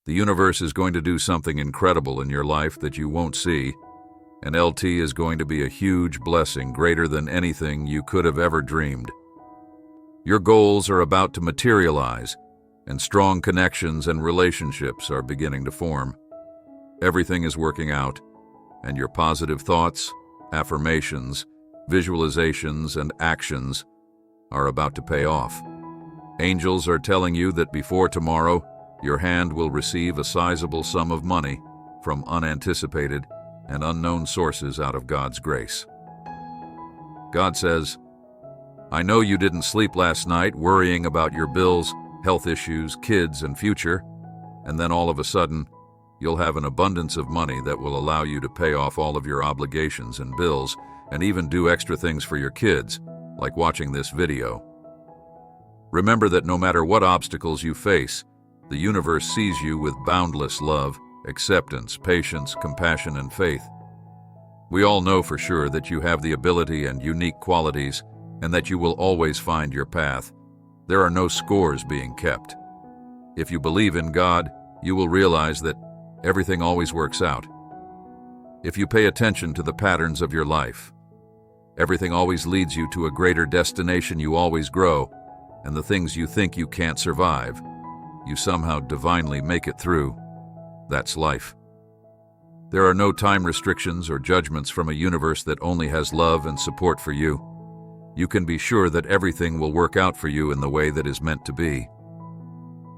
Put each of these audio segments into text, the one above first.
The universe is going to do something incredible in your life that you won't see, and LT is going to be a huge blessing, greater than anything you could have ever dreamed. Your goals are about to materialize, and strong connections and relationships are beginning to form. Everything is working out, and your positive thoughts, affirmations, visualizations, and actions are about to pay off. Angels are telling you that before tomorrow, your hand will receive a sizable sum of money from unanticipated and unknown sources out of God's grace. God says, I know you didn't sleep last night worrying about your bills, health issues, kids, and future, and then all of a sudden, you'll have an abundance of money that will allow you to pay off all of your obligations and bills and even do extra things for your kids, like watching this video. Remember that no matter what obstacles you face, the universe sees you with boundless love, acceptance, patience, compassion, and faith. We all know for sure that you have the ability and unique qualities, and that you will always find your path. There are no scores being kept. If you believe in God, you will realize that everything always works out. If you pay attention to the patterns of your life, everything always leads you to a greater destination. You always grow, and the things you think you can't survive, you somehow divinely make it through. That's life. There are no time restrictions or judgments from a universe that only has love and support for you. You can be sure that everything will work out for you in the way that is meant to be.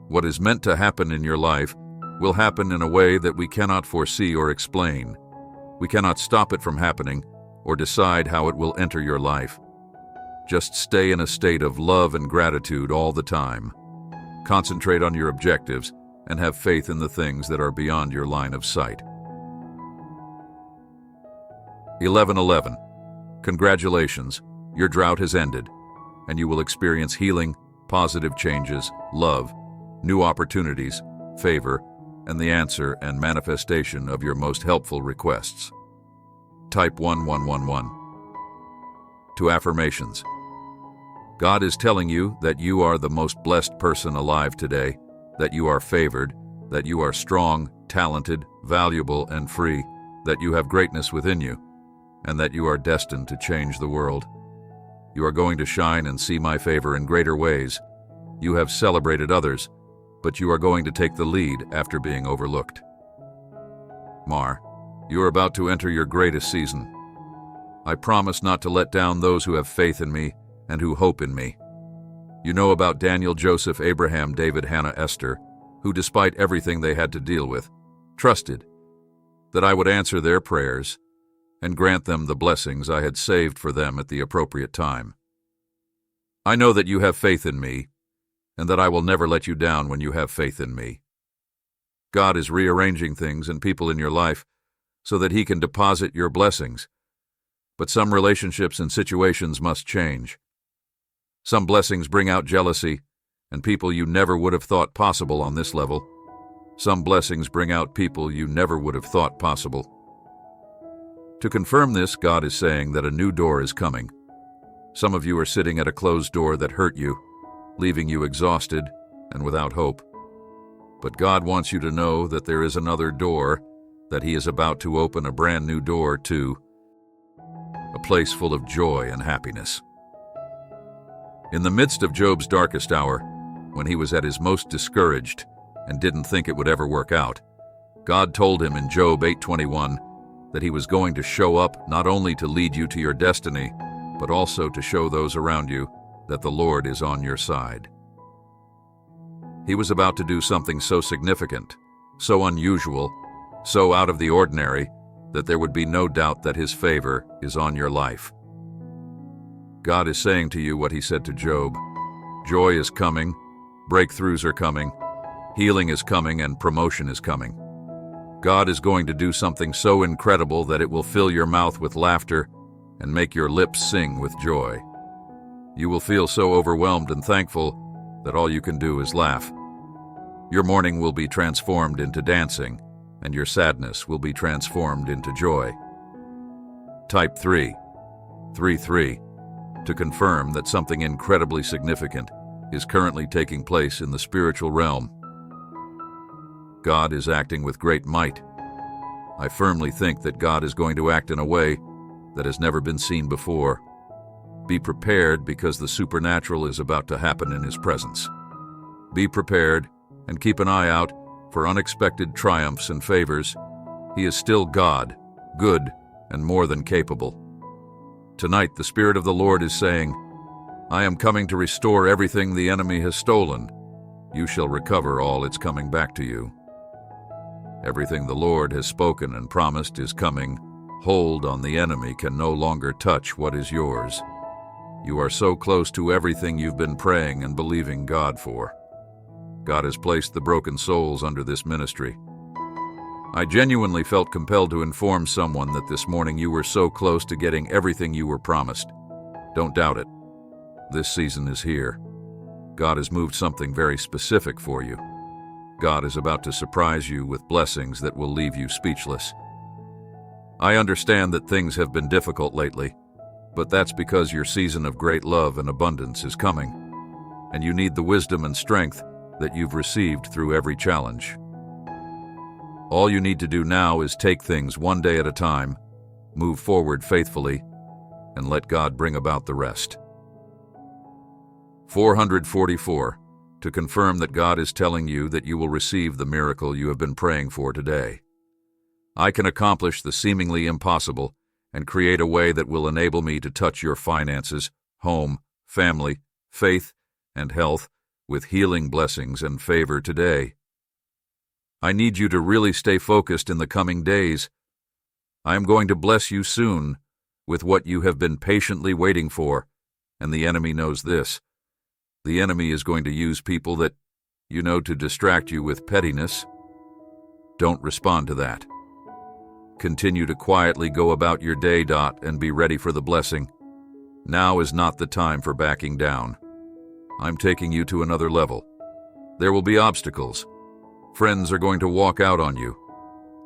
What is meant to happen in your life will happen in a way that we cannot foresee or explain. We cannot stop it from happening or decide how it will enter your life. Just stay in a state of love and gratitude all the time. Concentrate on your objectives and have faith in the things that are beyond your line of sight. 11:11. Congratulations, your drought has ended, and you will experience healing, positive changes, love, new opportunities, favor, and the answer and manifestation of your most helpful requests. Type 1111. To affirmations. God is telling you that you are the most blessed person alive today, that you are favored, that you are strong, talented, valuable, and free, that you have greatness within you, and that you are destined to change the world. You are going to shine and see my favor in greater ways. You have celebrated others, but you are going to take the lead after being overlooked. Mar, you are about to enter your greatest season. I promise not to let down those who have faith in me and who hope in me. You know about Daniel, Joseph, Abraham, David, Hannah, Esther, who despite everything they had to deal with, trusted that I would answer their prayers and grant them the blessings I had saved for them at the appropriate time. I know that you have faith in me, and that I will never let you down when you have faith in me. God is rearranging things and people in your life so that He can deposit your blessings. But some relationships and situations must change. Some blessings bring out jealousy and people you never would have thought possible on this level. Some blessings bring out people you never would have thought possible. To confirm this, God is saying that a new door is coming. Some of you are sitting at a closed door that hurt you, leaving you exhausted and without hope. But God wants you to know that there is another door, that He is about to open a brand new door to a place full of joy and happiness. In the midst of Job's darkest hour, when he was at his most discouraged and didn't think it would ever work out, God told him in Job 8:21 that He was going to show up not only to lead you to your destiny, but also to show those around you that the Lord is on your side. He was about to do something so significant, so unusual, so out of the ordinary, that there would be no doubt that His favor is on your life. God is saying to you what He said to Job. Joy is coming, breakthroughs are coming, healing is coming, and promotion is coming. God is going to do something so incredible that it will fill your mouth with laughter and make your lips sing with joy. You will feel so overwhelmed and thankful that all you can do is laugh. Your mourning will be transformed into dancing, and your sadness will be transformed into joy. Type 3:3 to confirm that something incredibly significant is currently taking place in the spiritual realm. God is acting with great might. I firmly think that God is going to act in a way that has never been seen before. Be prepared because the supernatural is about to happen in His presence. Be prepared and keep an eye out for unexpected triumphs and favors. He is still God, good, and more than capable. Tonight, the Spirit of the Lord is saying, I am coming to restore everything the enemy has stolen. You shall recover all it's coming back to you. Everything the Lord has spoken and promised is coming. Hold on the enemy can no longer touch what is yours. You are so close to everything you've been praying and believing God for. God has placed the broken souls under this ministry. I genuinely felt compelled to inform someone that this morning you were so close to getting everything you were promised. Don't doubt it. This season is here. God has moved something very specific for you. God is about to surprise you with blessings that will leave you speechless. I understand that things have been difficult lately, but that's because your season of great love and abundance is coming, and you need the wisdom and strength that you've received through every challenge. All you need to do now is take things one day at a time, move forward faithfully, and let God bring about the rest. 444. To confirm that God is telling you that you will receive the miracle you have been praying for today. I can accomplish the seemingly impossible and create a way that will enable me to touch your finances, home, family, faith, and health with healing blessings and favor today. I need you to really stay focused in the coming days. I am going to bless you soon with what you have been patiently waiting for, and the enemy knows this. The enemy is going to use people that you know to distract you with pettiness. Don't respond to that. Continue to quietly go about your day, and be ready for the blessing. Now is not the time for backing down. I'm taking you to another level. There will be obstacles. Friends are going to walk out on you.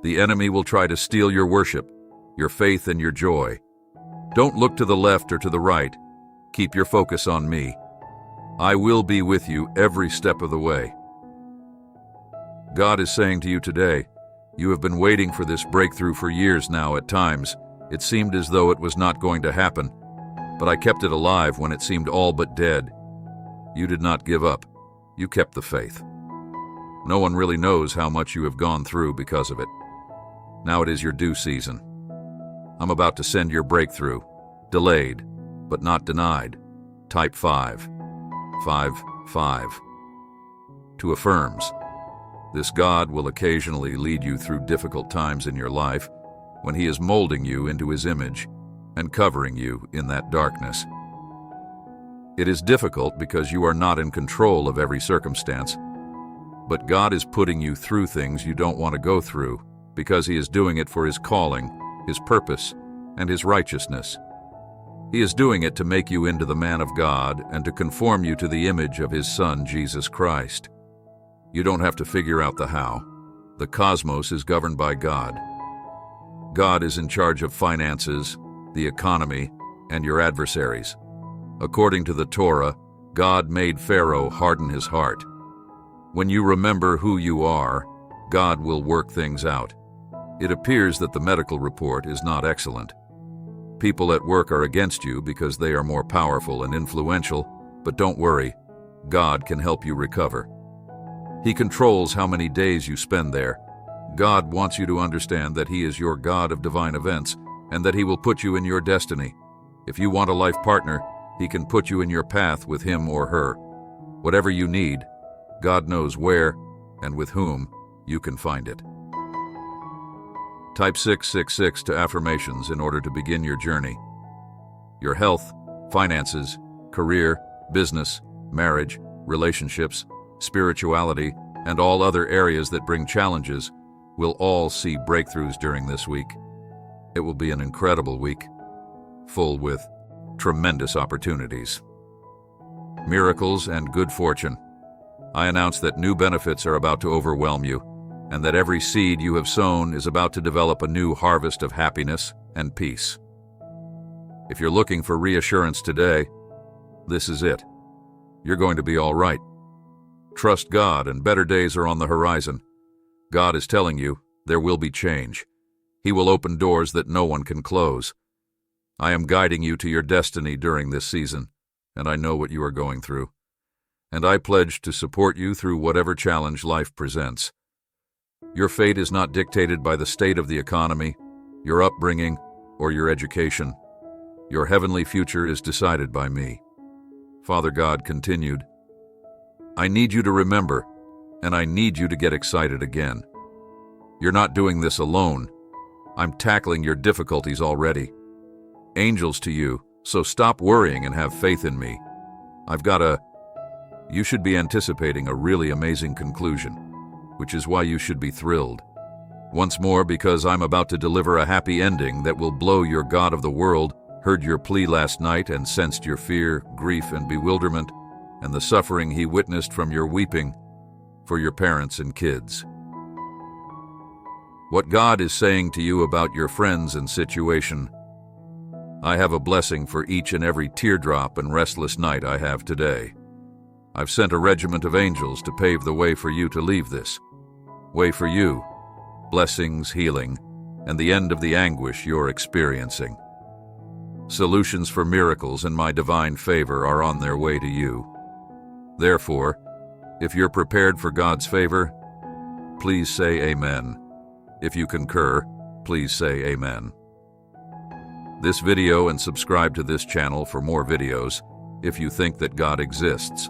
The enemy will try to steal your worship, your faith, and your joy. Don't look to the left or to the right. Keep your focus on me. I will be with you every step of the way. God is saying to you today, you have been waiting for this breakthrough for years now. At times, it seemed as though it was not going to happen, but I kept it alive when it seemed all but dead. You did not give up. You kept the faith. No one really knows how much you have gone through because of it. Now it is your due season. I'm about to send your breakthrough. Delayed, but not denied. Type 5. 5. To affirms. This God will occasionally lead you through difficult times in your life when He is molding you into His image and covering you in that darkness. It is difficult because you are not in control of every circumstance, but God is putting you through things you don't want to go through because He is doing it for His calling, His purpose, and His righteousness. He is doing it to make you into the man of God and to conform you to the image of His Son, Jesus Christ. You don't have to figure out the how. The cosmos is governed by God. God is in charge of finances, the economy, and your adversaries. According to the Torah, God made Pharaoh harden his heart. When you remember who you are, God will work things out. It appears that the medical report is not excellent. People at work are against you because they are more powerful and influential, but don't worry, God can help you recover. He controls how many days you spend there. God wants you to understand that He is your God of divine events and that He will put you in your destiny. If you want a life partner, He can put you in your path with him or her. Whatever you need, God knows where and with whom you can find it. Type 666 to affirmations in order to begin your journey. Your health, finances, career, business, marriage, relationships, spirituality, and all other areas that bring challenges will all see breakthroughs during this week. It will be an incredible week, full with tremendous opportunities, miracles, and good fortune. I announce that new benefits are about to overwhelm you, and that every seed you have sown is about to develop a new harvest of happiness and peace. If you're looking for reassurance today, this is it. You're going to be all right. Trust God, and better days are on the horizon. God is telling you there will be change. He will open doors that no one can close. I am guiding you to your destiny during this season, and I know what you are going through. And I pledge to support you through whatever challenge life presents. Your fate is not dictated by the state of the economy, your upbringing, or your education. Your heavenly future is decided by me. Father God continued, I need you to remember, and I need you to get excited again. You're not doing this alone. I'm tackling your difficulties already. Angels to you, so stop worrying and have faith in me. You should be anticipating a really amazing conclusion, which is why you should be thrilled. Once more, because I'm about to deliver a happy ending that will blow your God of the world, heard your plea last night and sensed your fear, grief, and bewilderment, and the suffering he witnessed from your weeping for your parents and kids. What God is saying to you about your friends and situation, I have a blessing for each and every teardrop and restless night I have today. I've sent a regiment of angels to pave the way for you to leave this. Way for you, blessings, healing, and the end of the anguish you're experiencing. Solutions for miracles and my divine favor are on their way to you. Therefore, if you're prepared for God's favor, please say amen. If you concur, please say amen. This video and subscribe to this channel for more videos if you think that God exists.